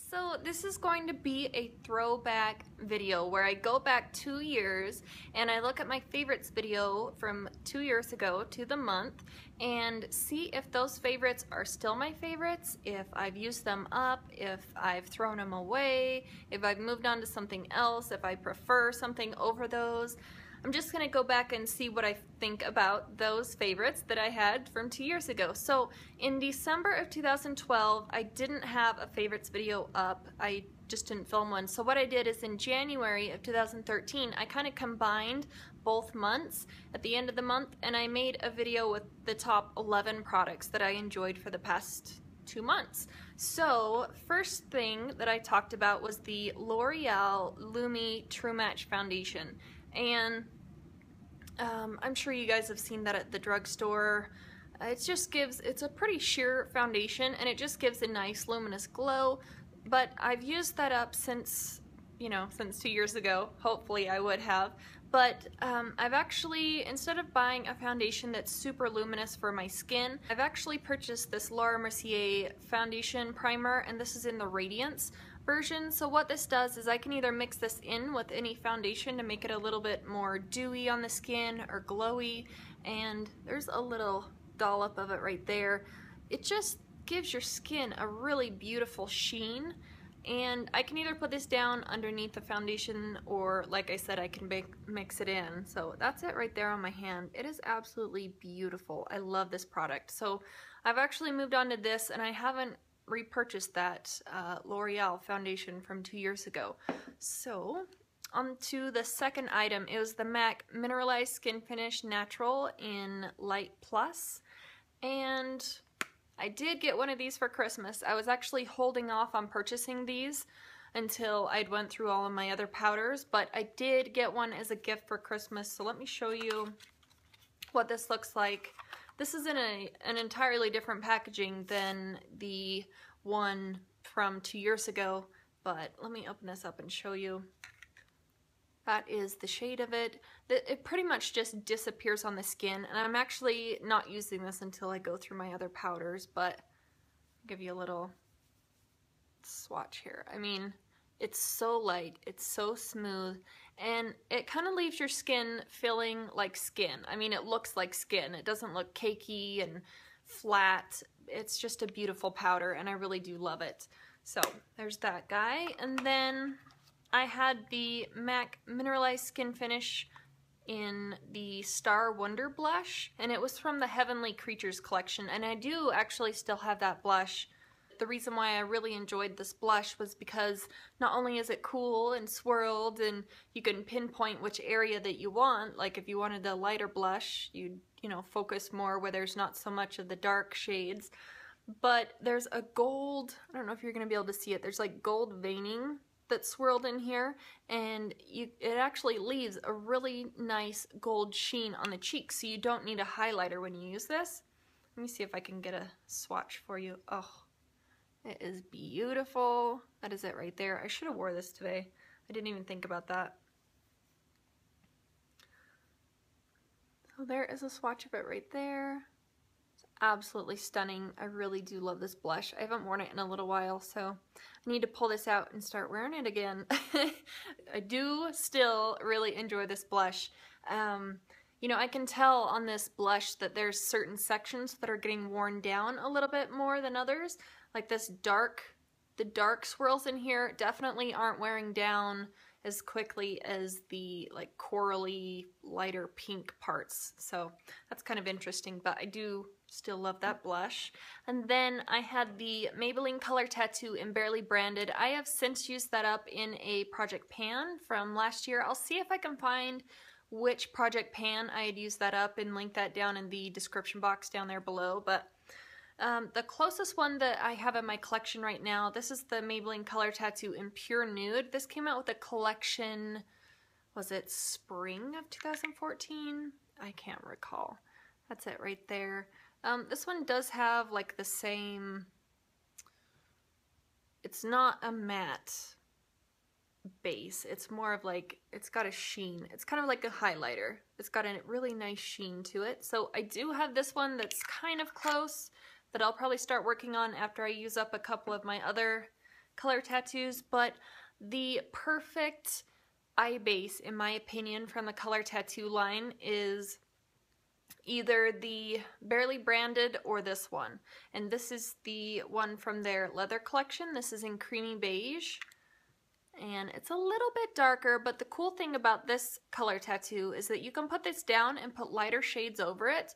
So this is going to be a throwback video where I go back 2 years and I look at my favorites video from 2 years ago to the month and see if those favorites are still my favorites, if I've used them up, if I've thrown them away, if I've moved on to something else, if I prefer something over those. I'm just going to go back and see what I think about those favorites that I had from 2 years ago. So in December of 2012, I didn't have a favorites video up. I just didn't film one. So what I did is in January of 2013, I kind of combined both months at the end of the month, and I made a video with the top 11 products that I enjoyed for the past 2 months. So first thing that I talked about was the L'Oreal Lumi True Match Foundation. And I'm sure you guys have seen that at the drugstore. It's a pretty sheer foundation and it just gives a nice luminous glow, but I've used that up since 2 years ago. Hopefully I would have, but I've actually, instead of buying a foundation that's super luminous for my skin, I've actually purchased this Laura Mercier foundation primer, and this is in the Radiance version. So what this does is I can either mix this in with any foundation to make it a little bit more dewy on the skin or glowy, and there's a little dollop of it right there. It just gives your skin a really beautiful sheen, and I can either put this down underneath the foundation or, like I said, I can mix it in. So that's it right there on my hand. It is absolutely beautiful. I love this product. So I've actually moved on to this, and I haven't repurchased that L'Oreal foundation from 2 years ago. So on to the second item. It was the MAC Mineralized Skin Finish Natural in Light Plus, and I did get one of these for Christmas. I was actually holding off on purchasing these until I'd went through all of my other powders, but I did get one as a gift for Christmas. So let me show you what this looks like. This is in an entirely different packaging than the one from 2 years ago, but let me open this up and show you. That is the shade of it. It pretty much just disappears on the skin, and I'm actually not using this until I go through my other powders, but I'll give you a little swatch here. I mean, it's so light, it's so smooth, and it kind of leaves your skin feeling like skin. I mean, it looks like skin. It doesn't look cakey and flat. It's just a beautiful powder, and I really do love it. So there's that guy. And then I had the MAC Mineralized Skin Finish in the Star Wonder blush, and it was from the Heavenly Creatures collection, and I do actually still have that blush. The reason why I really enjoyed this blush was because not only is it cool and swirled and you can pinpoint which area that you want, like if you wanted a lighter blush, you'd focus more where there's not so much of the dark shades, but there's a gold, I don't know if you're going to be able to see it, there's like gold veining that's swirled in here, and it actually leaves a really nice gold sheen on the cheeks, so you don't need a highlighter when you use this. Let me see if I can get a swatch for you. Oh, it is beautiful. That is it right there. I should have wore this today. I didn't even think about that. So there is a swatch of it right there. It's absolutely stunning. I really do love this blush. I haven't worn it in a little while, so I need to pull this out and start wearing it again. I do still really enjoy this blush. I can tell on this blush that there's certain sections that are getting worn down a little bit more than others. Like the dark swirls in here definitely aren't wearing down as quickly as the like corally, lighter pink parts. So that's kind of interesting, but I do still love that blush. And then I had the Maybelline Color Tattoo in Barely Branded. I have since used that up in a Project Pan from last year. I'll see if I can find which Project Pan I had used that up and link that down in the description box down there below. But the closest one that I have in my collection right now, this is the Maybelline Color Tattoo in Pure Nude. This came out with a collection, was it spring of 2014? I can't recall. That's it right there. This one does have like the same, it's not a matte base, it's more of like, it's got a sheen. It's kind of like a highlighter. It's got a really nice sheen to it. So I do have this one that's kind of close that I'll probably start working on after I use up a couple of my other color tattoos, but the perfect eye base, in my opinion, from the color tattoo line is either the Barely Branded or this one. And this is the one from their leather collection. This is in creamy beige. And it's a little bit darker, but the cool thing about this color tattoo is that you can put this down and put lighter shades over it,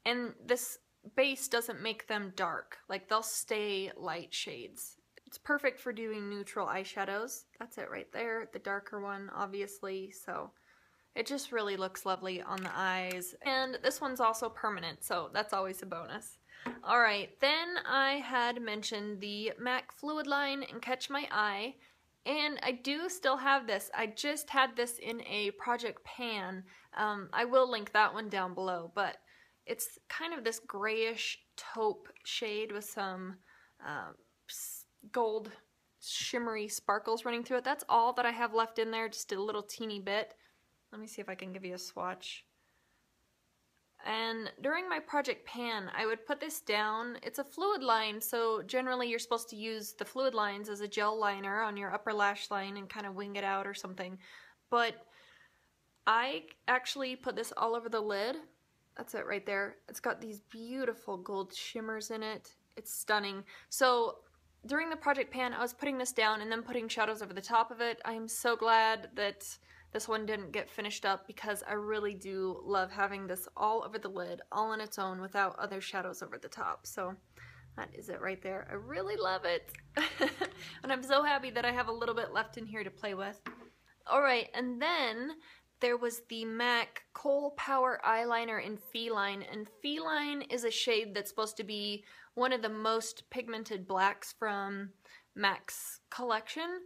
and this base doesn't make them dark. Like, they'll stay light shades. It's perfect for doing neutral eyeshadows. That's it right there, the darker one, obviously, so it just really looks lovely on the eyes. And this one's also permanent, so that's always a bonus. Alright, then I had mentioned the MAC Fluid line and Catch My Eye, and I do still have this. I just had this in a project pan. I will link that one down below, but it's kind of this grayish taupe shade with some gold shimmery sparkles running through it. That's all that I have left in there, just a little teeny bit. Let me see if I can give you a swatch. And during my project pan, I would put this down. It's a fluid line, so generally you're supposed to use the fluid lines as a gel liner on your upper lash line and kind of wing it out or something. But I actually put this all over the lid. That's it right there. It's got these beautiful gold shimmers in it. It's stunning. So during the project pan, I was putting this down and then putting shadows over the top of it. I'm so glad that this one didn't get finished up because I really do love having this all over the lid, all on its own without other shadows over the top. So that is it right there. I really love it. And I'm so happy that I have a little bit left in here to play with. Alright, and then there was the MAC Kohl Power Eyeliner in Feline, and Feline is a shade that's supposed to be one of the most pigmented blacks from MAC's collection.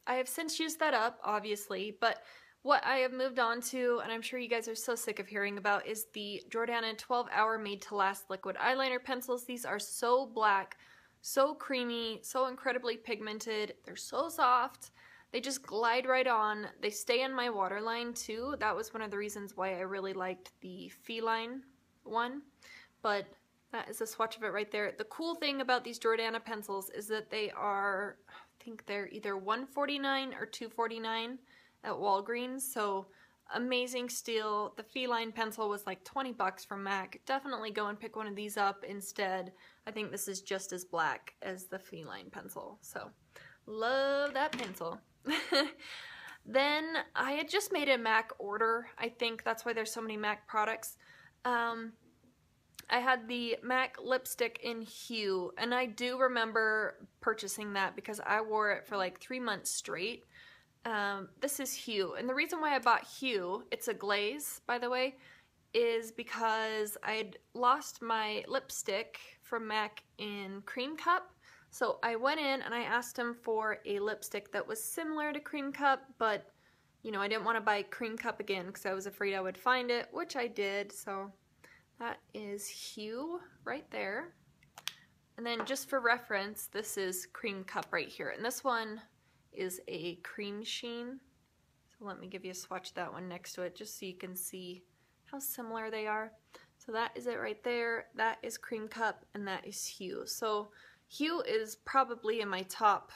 I have since used that up, obviously, but what I have moved on to, and I'm sure you guys are so sick of hearing about, is the Jordana 12-Hour Made to Last Liquid Eyeliner Pencils. These are so black, so creamy, so incredibly pigmented. They're so soft. They just glide right on. They stay in my waterline too. That was one of the reasons why I really liked the Feline one, but that is a swatch of it right there. The cool thing about these Jordana pencils is that they are, I think they're either $149 or $249 at Walgreens, so amazing steal. The Feline pencil was like 20 bucks from MAC. Definitely go and pick one of these up instead. I think this is just as black as the Feline pencil, so love that pencil. Then I had just made a MAC order. I think that's why there's so many MAC products. I had the MAC lipstick in Hue, and I do remember purchasing that because I wore it for like 3 months straight. This is Hue, and the reason why I bought Hue, it's a glaze, by the way, is because I'd lost my lipstick from MAC in Cream Cup. So I went in and I asked him for a lipstick that was similar to Cream Cup, but, you know, I didn't want to buy Cream Cup again because I was afraid I would find it, which I did, so that is Hue right there. And then just for reference, this is Cream Cup right here, and this one is a cream sheen. So let me give you a swatch of that one next to it just so you can see how similar they are. So that is it right there. That is Cream Cup, and that is Hue. So Hue is probably in my top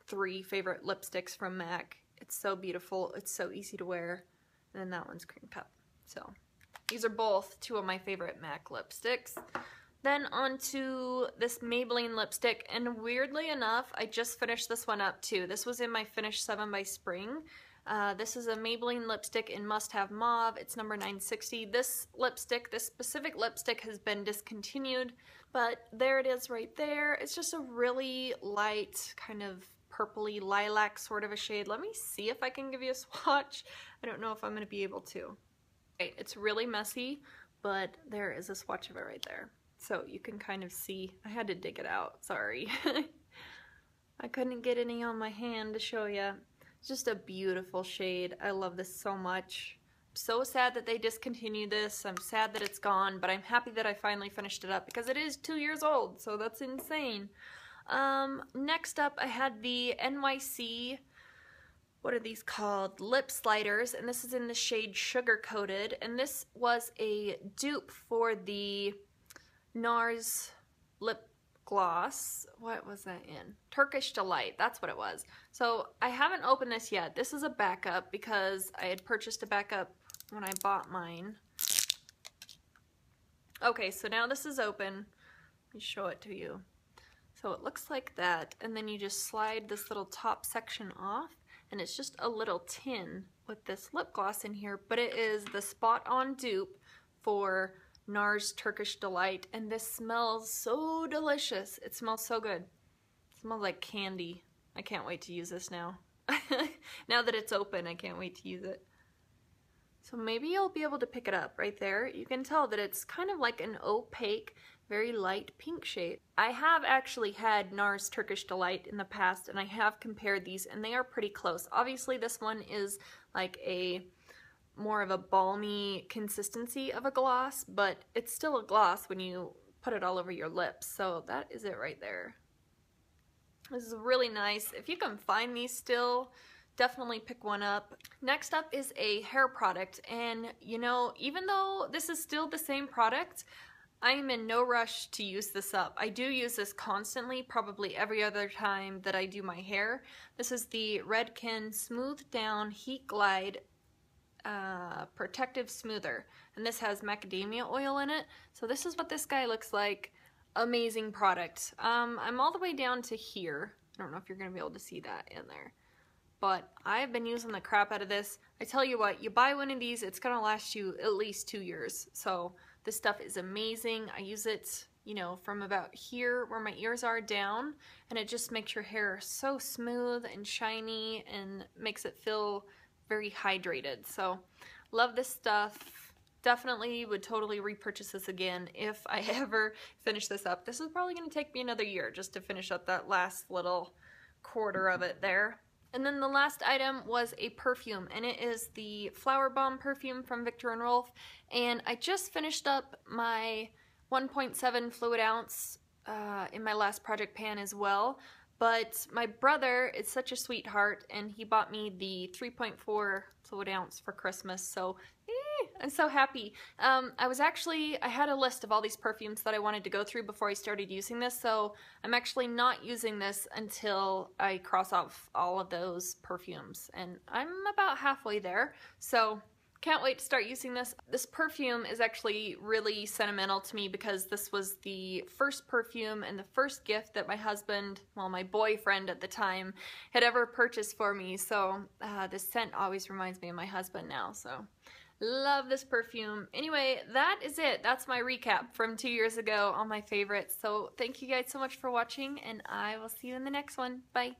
3 favorite lipsticks from MAC. It's so beautiful, it's so easy to wear, and then that one's Cream Cup. So these are both 2 of my favorite MAC lipsticks. Then onto this Maybelline lipstick, and weirdly enough, I just finished this one up too. This was in my Finish 7 by Spring. This is a Maybelline lipstick in Must Have Mauve. It's number 960. This lipstick, this specific lipstick, has been discontinued, but there it is right there. It's just a really light, kind of purpley lilac sort of a shade. Let me see if I can give you a swatch. I don't know if I'm going to be able to. Okay, it's really messy, but there is a swatch of it right there. So you can kind of see. I had to dig it out, sorry. I couldn't get any on my hand to show you. It's just a beautiful shade. I love this so much. I'm so sad that they discontinued this. I'm sad that it's gone, but I'm happy that I finally finished it up because it is 2 years old, so that's insane. Next up, I had the NYC, what are these called? Lip Sliders, and this is in the shade Sugar Coated, and this was a dupe for the NARS lip gloss. What was that in? Turkish Delight, that's what it was. So I haven't opened this yet. This is a backup because I had purchased a backup when I bought mine. Okay, so now this is open. Let me show it to you. So it looks like that, and then you just slide this little top section off, and it's just a little tin with this lip gloss in here, but it is the spot-on dupe for NARS Turkish Delight, and this smells so delicious. It smells so good. It smells like candy. I can't wait to use this now. Now that it's open, I can't wait to use it. So maybe you'll be able to pick it up right there. You can tell that it's kind of like an opaque, very light pink shade. I have actually had NARS Turkish Delight in the past, and I have compared these, and they are pretty close. Obviously this one is like a more of a balmy consistency of a gloss, but it's still a gloss when you put it all over your lips. So that is it right there. This is really nice. If you can find these still, definitely pick one up. Next up is a hair product, and you know, even though this is still the same product, I'm in no rush to use this up. I do use this constantly, probably every other time that I do my hair. This is the Redken Smooth Down Heat Glide Protective Smoother, and this has macadamia oil in it. So this is what this guy looks like. Amazing product. I'm all the way down to here. I don't know if you're gonna be able to see that in there, but I've been using the crap out of this. I tell you what, you buy one of these, it's gonna last you at least 2 years. So this stuff is amazing. I use it, you know, from about here where my ears are down, and it just makes your hair so smooth and shiny and makes it feel very hydrated. So love this stuff. Definitely would totally repurchase this again if I ever finish this up. This is probably going to take me another year just to finish up that last little quarter of it there. And then the last item was a perfume, and it is the Flower Bomb perfume from Viktor & Rolf. And I just finished up my 1.7 fluid ounce in my last project pan as well. But my brother is such a sweetheart, and he bought me the 3.4 fluid ounce for Christmas, so I'm so happy. I had a list of all these perfumes that I wanted to go through before I started using this, so I'm actually not using this until I cross off all of those perfumes, and I'm about halfway there, so can't wait to start using this. This perfume is actually really sentimental to me because this was the first perfume and the first gift that my husband, well, my boyfriend at the time, had ever purchased for me. So this scent always reminds me of my husband now. So love this perfume. Anyway, that is it. That's my recap from 2 years ago on my favorites. So thank you guys so much for watching, and I will see you in the next one. Bye.